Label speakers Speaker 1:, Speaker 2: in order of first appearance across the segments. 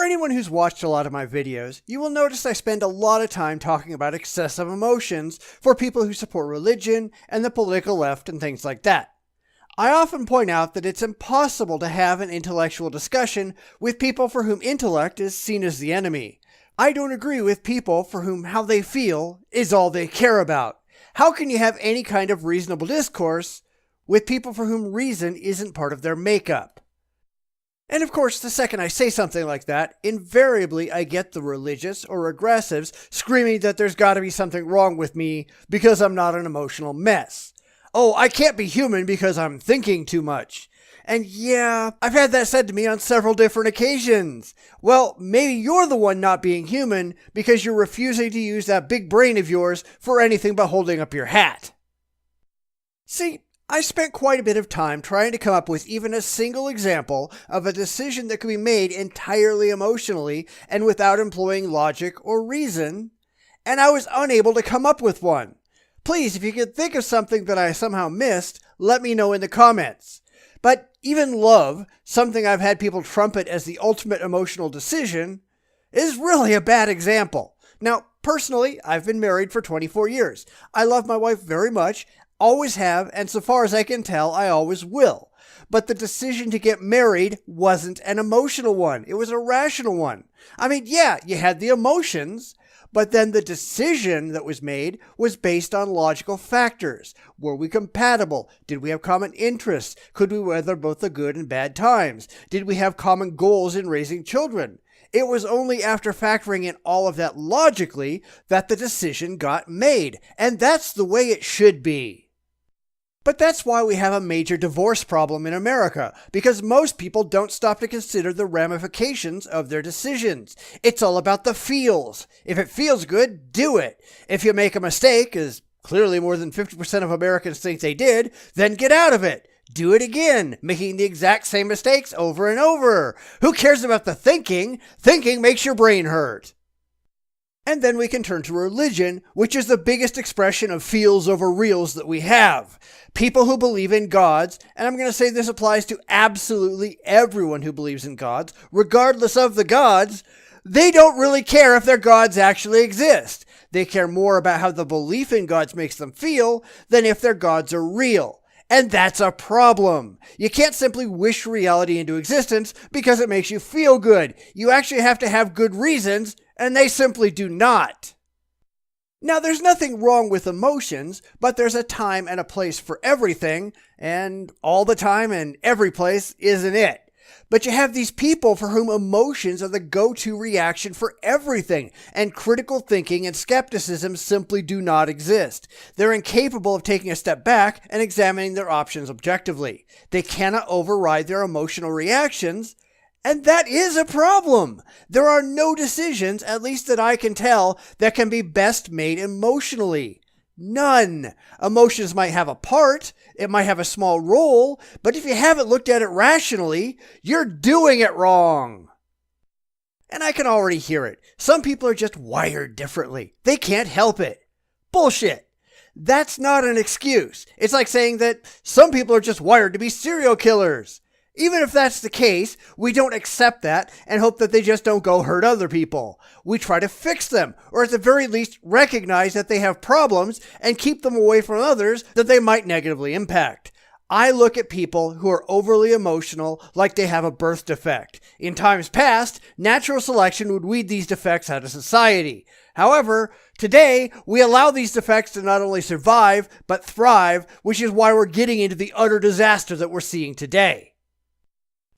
Speaker 1: For anyone who's watched a lot of my videos, you will notice I spend a lot of time talking about excessive emotions for people who support religion and the political left and things like that. I often point out that it's impossible to have an intellectual discussion with people for whom intellect is seen as the enemy. I don't agree with people for whom how they feel is all they care about. How can you have any kind of reasonable discourse with people for whom reason isn't part of their makeup? And of course, the second I say something like that, invariably I get the religious or aggressives screaming that there's got to be something wrong with me because I'm not an emotional mess. Oh, I can't be human because I'm thinking too much. And yeah, I've had that said to me on several different occasions. Well, maybe you're the one not being human because you're refusing to use that big brain of yours for anything but holding up your hat. See, I spent quite a bit of time trying to come up with even a single example of a decision that could be made entirely emotionally and without employing logic or reason, and I was unable to come up with one. Please, if you could think of something that I somehow missed, let me know in the comments. But even love, something I've had people trumpet as the ultimate emotional decision, is really a bad example. Now, personally, I've been married for 24 years. I love my wife very much. Always have, and so far as I can tell, I always will. But the decision to get married wasn't an emotional one. It was a rational one. I mean, yeah, you had the emotions, but then the decision that was made was based on logical factors. Were we compatible? Did we have common interests? Could we weather both the good and bad times? Did we have common goals in raising children? It was only after factoring in all of that logically that the decision got made. And that's the way it should be. But that's why we have a major divorce problem in America, because most people don't stop to consider the ramifications of their decisions. It's all about the feels. If it feels good, do it. If you make a mistake, as clearly more than 50% of Americans think they did, then get out of it. Do it again, making the exact same mistakes over and over. Who cares about the thinking? Thinking makes your brain hurt. And then we can turn to religion, which is the biggest expression of feels over reals that we have. People who believe in gods, and I'm going to say this applies to absolutely everyone who believes in gods, regardless of the gods, they don't really care if their gods actually exist. They care more about how the belief in gods makes them feel than if their gods are real. And that's a problem. You can't simply wish reality into existence because it makes you feel good. You actually have to have good reasons, and they simply do not. Now, there's nothing wrong with emotions, but there's a time and a place for everything, and all the time and every place isn't it. But you have these people for whom emotions are the go-to reaction for everything, and critical thinking and skepticism simply do not exist. They're incapable of taking a step back and examining their options objectively. They cannot override their emotional reactions, and that is a problem. There are no decisions, at least that I can tell, that can be best made emotionally. None. Emotions might have a part, it might have a small role, but if you haven't looked at it rationally, you're doing it wrong. And I can already hear it. Some people are just wired differently. They can't help it. Bullshit. That's not an excuse. It's like saying that some people are just wired to be serial killers. Even if that's the case, we don't accept that and hope that they just don't go hurt other people. We try to fix them, or at the very least recognize that they have problems and keep them away from others that they might negatively impact. I look at people who are overly emotional like they have a birth defect. In times past, natural selection would weed these defects out of society. However, today, we allow these defects to not only survive, but thrive, which is why we're getting into the utter disaster that we're seeing today.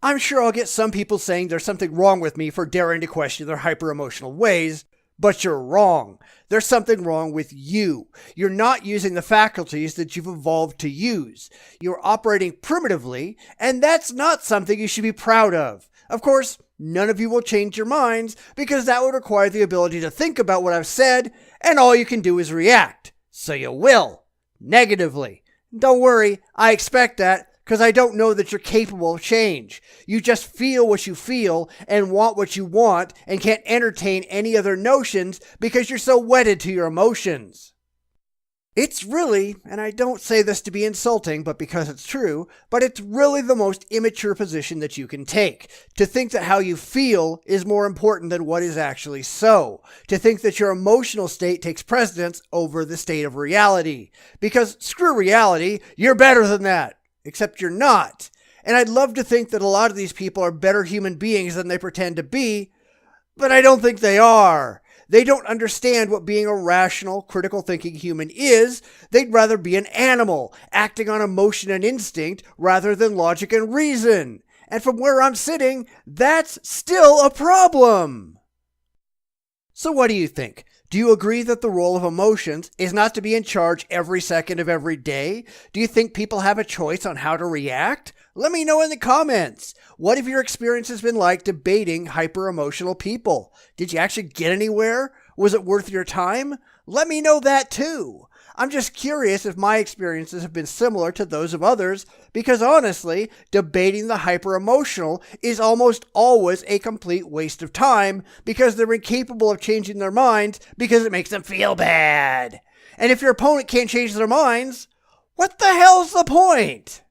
Speaker 1: I'm sure I'll get some people saying there's something wrong with me for daring to question their hyper-emotional ways, but you're wrong. There's something wrong with you. You're not using the faculties that you've evolved to use. You're operating primitively, and that's not something you should be proud of. Of course, none of you will change your minds because that would require the ability to think about what I've said, and all you can do is react. So you will. Negatively. Don't worry, I expect that. Because I don't know that you're capable of change. You just feel what you feel and want what you want and can't entertain any other notions because you're so wedded to your emotions. It's really, and I don't say this to be insulting, but because it's true, but it's really the most immature position that you can take. To think that how you feel is more important than what is actually so. To think that your emotional state takes precedence over the state of reality. Because screw reality, you're better than that. Except you're not. And I'd love to think that a lot of these people are better human beings than they pretend to be, but I don't think they are. They don't understand what being a rational, critical thinking human is. They'd rather be an animal, acting on emotion and instinct rather than logic and reason. And from where I'm sitting, that's still a problem. So what do you think? Do you agree that the role of emotions is not to be in charge every second of every day? Do you think people have a choice on how to react? Let me know in the comments. What have your experiences been like debating hyper-emotional people? Did you actually get anywhere? Was it worth your time? Let me know that too. I'm just curious if my experiences have been similar to those of others, because honestly, debating the hyper-emotional is almost always a complete waste of time because they're incapable of changing their minds because it makes them feel bad. And if your opponent can't change their minds, what the hell's the point?